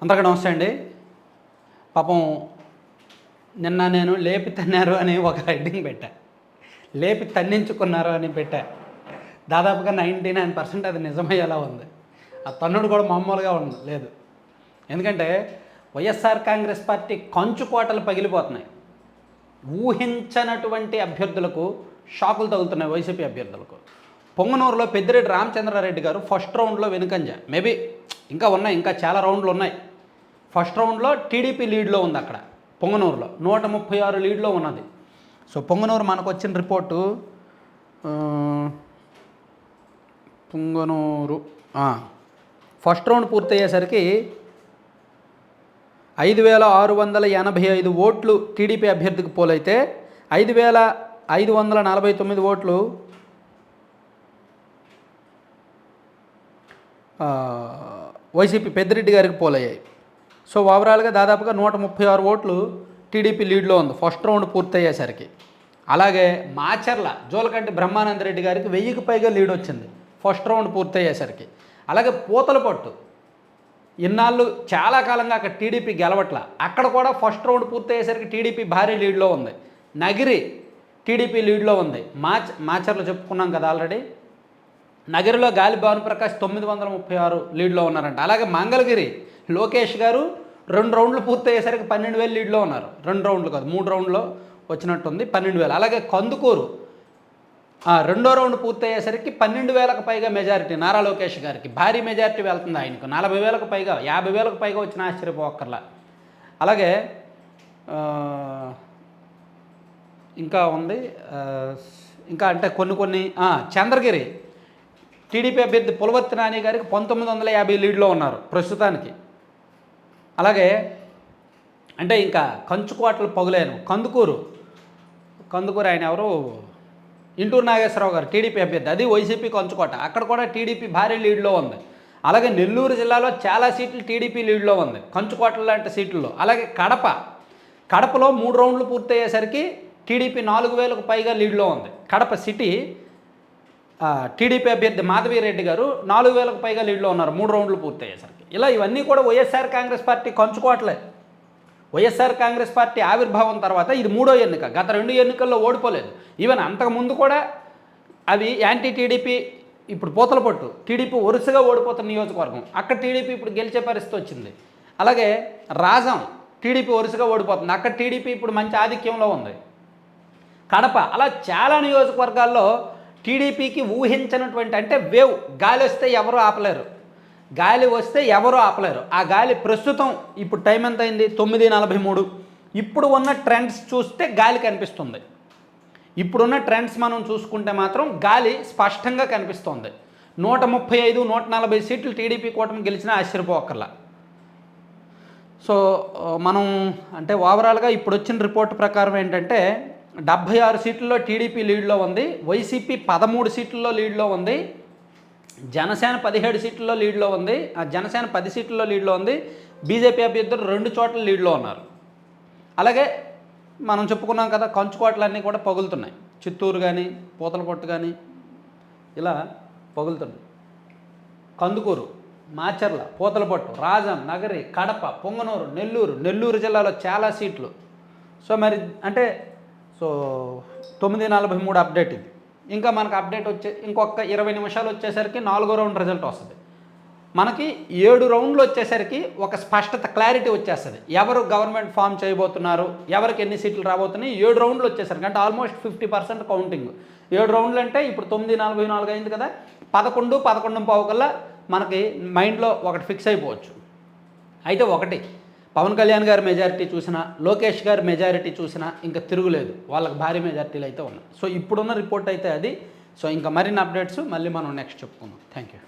అందరికీ నమస్తే అండి. పాపం నిన్న నేను లేపి తన్నారు అని ఒక హెడ్డింగ్ పెట్టా, లేపి తన్నించుకున్నారు అని పెట్టా. దాదాపుగా 99% అది నిజమయ్యేలా ఉంది. ఆ తన్నుడు కూడా మామూలుగా లేదు. ఎందుకంటే వైఎస్ఆర్ కాంగ్రెస్ పార్టీ కంచుకోటలు పగిలిపోతున్నాయి. ఊహించనటువంటి అభ్యర్థులకు షాకులు తగులుతున్నాయి. వైసీపీ అభ్యర్థులకు పొంగనూరులో పెద్దిరెడ్డి రామచంద్రారెడ్డి గారు ఫస్ట్ రౌండ్లో వెనుకంజ, మేబీ ఇంకా ఉన్నాయి, ఇంకా చాలా రౌండ్లు ఉన్నాయి. ఫస్ట్ రౌండ్లో టీడీపీ లీడ్లో ఉంది. అక్కడ పొంగనూరులో 136 లీడ్లో ఉన్నది. సో పొంగనూరు మనకు వచ్చిన రిపోర్టు, పొంగనూరు ఫస్ట్ రౌండ్ పూర్తయ్యేసరికి 5685 ఓట్లు టీడీపీ అభ్యర్థికి పోలైతే 5549 ఓట్లు వైసీపీ పెద్దిరెడ్డి గారికి పోలయ్యాయి. సో ఓవరాల్గా దాదాపుగా 136 ఓట్లు టీడీపీ లీడ్లో ఉంది ఫస్ట్ రౌండ్ పూర్తయ్యేసరికి. అలాగే మాచర్ల జోలకంటి బ్రహ్మానందరెడ్డి గారికి 1000కి పైగా లీడ్ వచ్చింది ఫస్ట్ రౌండ్ పూర్తయ్యేసరికి. అలాగే పూతలపట్టు ఇన్నాళ్ళు చాలా కాలంగా అక్కడ టీడీపీ గెలవట్ల, అక్కడ కూడా ఫస్ట్ రౌండ్ పూర్తయ్యేసరికి టీడీపీ భారీ లీడ్లో ఉంది. నగిరి టీడీపీ లీడ్లో ఉంది. మాచర్లు చెప్పుకున్నాం కదా ఆల్రెడీ. నగరిలో గాలి భానుప్రకాష్ 936 లీడ్లో ఉన్నారంట. అలాగే మంగళగిరి లోకేష్ గారు 2 రౌండ్లు పూర్తయ్యేసరికి 12,000 లీడ్లో ఉన్నారు. 2 రౌండ్లు కాదు, 3 రౌండ్లో వచ్చినట్టుంది 12,000. అలాగే కందుకూరు రెండో రౌండ్ పూర్తయ్యేసరికి 12,000కు పైగా మెజారిటీ నారా లోకేష్ గారికి, భారీ మెజారిటీ వెళ్తుంది ఆయనకు. 40,000కు పైగా, 50,000కు పైగా వచ్చిన ఆశ్చర్యపోక్కర్లా. అలాగే ఇంకా ఉంది, ఇంకా అంటే కొన్ని చంద్రగిరి టీడీపీ అభ్యర్థి పులవర్తి నాని గారికి 1950 లీడ్లో ఉన్నారు ప్రస్తుతానికి. అలాగే అంటే ఇంకా కంచుకోటలు పగులేను. కందుకూరు ఆయన ఎవరు, ఇంటూరు నాగేశ్వరరావు గారు టీడీపీ అభ్యర్థి, అది వైసీపీ కంచుకోట, అక్కడ కూడా టీడీపీ భారీ లీడ్లో ఉంది. అలాగే నెల్లూరు జిల్లాలో చాలా సీట్లు టీడీపీ లీడ్లో ఉంది కంచుకోటలు లాంటి సీట్లలో. అలాగే కడపలో 3 రౌండ్లు పూర్తయ్యేసరికి టీడీపీ 4,000కు పైగా లీడ్లో ఉంది. కడప సిటీ టీడీపీ అభ్యర్థి మాధవిరెడ్డి గారు 4,000కు పైగా లీడ్లో ఉన్నారు 3 రౌండ్లు పూర్తయ్యేసరికి. ఇలా ఇవన్నీ కూడా వైఎస్ఆర్ కాంగ్రెస్ పార్టీ కంచుకోవట్లే. వైఎస్ఆర్ కాంగ్రెస్ పార్టీ ఆవిర్భావం తర్వాత ఇది 3వ ఎన్నిక. గత 2 ఎన్నికల్లో ఓడిపోలేదు. ఈవెన్ అంతకుముందు కూడా అవి యాంటీ టీడీపీ. ఇప్పుడు పూతలపట్టు టీడీపీ వరుసగా ఓడిపోతున్న నియోజకవర్గం, అక్కడ టీడీపీ ఇప్పుడు గెలిచే పరిస్థితి వచ్చింది. అలాగే రాజం టీడీపీ వరుసగా ఓడిపోతుంది, అక్కడ టీడీపీ ఇప్పుడు మంచి ఆధిక్యంలో ఉంది. కడప, అలా చాలా నియోజకవర్గాల్లో టీడీపీకి ఊహించినటువంటి, అంటే వేవ్ గాలి వస్తే ఎవరు ఆపలేరు, గాలి వస్తే ఎవరు ఆపలేరు. ఆ గాలి ప్రస్తుతం ఇప్పుడు టైం ఎంత అయింది, 9:43. ఇప్పుడు ఉన్న ట్రెండ్స్ చూస్తే గాలి కనిపిస్తుంది. ఇప్పుడున్న ట్రెండ్స్ మనం చూసుకుంటే మాత్రం గాలి స్పష్టంగా కనిపిస్తుంది. 135, 140 సీట్లు టీడీపీ కూటమి గెలిచినా ఆశ్చర్యపోకర్లా. సో మనం అంటే ఓవరాల్గా ఇప్పుడు వచ్చిన రిపోర్ట్ ప్రకారం ఏంటంటే 76 సీట్లలో టీడీపీ లీడ్లో ఉంది, వైసీపీ 13 సీట్లలో లీడ్లో ఉంది, జనసేన 17 సీట్లలో లీడ్లో ఉంది, జనసేన 10 సీట్లలో లీడ్లో ఉంది, బీజేపీ అభ్యర్థులు 2 చోట్ల లీడ్లో ఉన్నారు. అలాగే మనం చెప్పుకున్నాం కదా కంచుకోటలన్నీ కూడా పగులుతున్నాయి. చిత్తూరు కానీ పూతలపట్టు కానీ ఇలా పగులుతున్నాయి. కందుకూరు, మాచర్ల, పూతలపట్టు, రాజం, నగరి, కడప, పొంగనూరు, నెల్లూరు జిల్లాలో చాలా సీట్లు. సో మరి అంటే 9:43 అప్డేట్ ఇది. ఇంకా మనకు అప్డేట్ ఇంకొక 20 నిమిషాలు వచ్చేసరికి 4వ రౌండ్ రిజల్ట్ వస్తుంది. మనకి 7 రౌండ్లు వచ్చేసరికి ఒక స్పష్టత, క్లారిటీ వచ్చేస్తుంది. ఎవరు గవర్నమెంట్ ఫామ్ చేయబోతున్నారు, ఎవరికి ఎన్ని సీట్లు రాబోతున్నాయి. 7 రౌండ్లు వచ్చేసరికి అంటే ఆల్మోస్ట్ 50% కౌంటింగ్. 7 రౌండ్లు అంటే ఇప్పుడు 9:44 అయింది కదా, 11:15 కల్లా మనకి మైండ్లో ఒకటి ఫిక్స్ అయిపోవచ్చు. అయితే ఒకటి, పవన్ కళ్యాణ్ గారి మెజారిటీ చూసినా, లోకేష్ గారి మెజారిటీ చూసినా ఇంకా తిరుగులేదు, వాళ్ళకి భారీ మెజారిటీలు అయితే ఉన్నాయి. సో ఇప్పుడున్న రిపోర్ట్ అయితే అది. సో ఇంకా మరిన్ని అప్డేట్స్ మళ్ళీ మనం నెక్స్ట్ చెప్పుకుందాం. Thank you.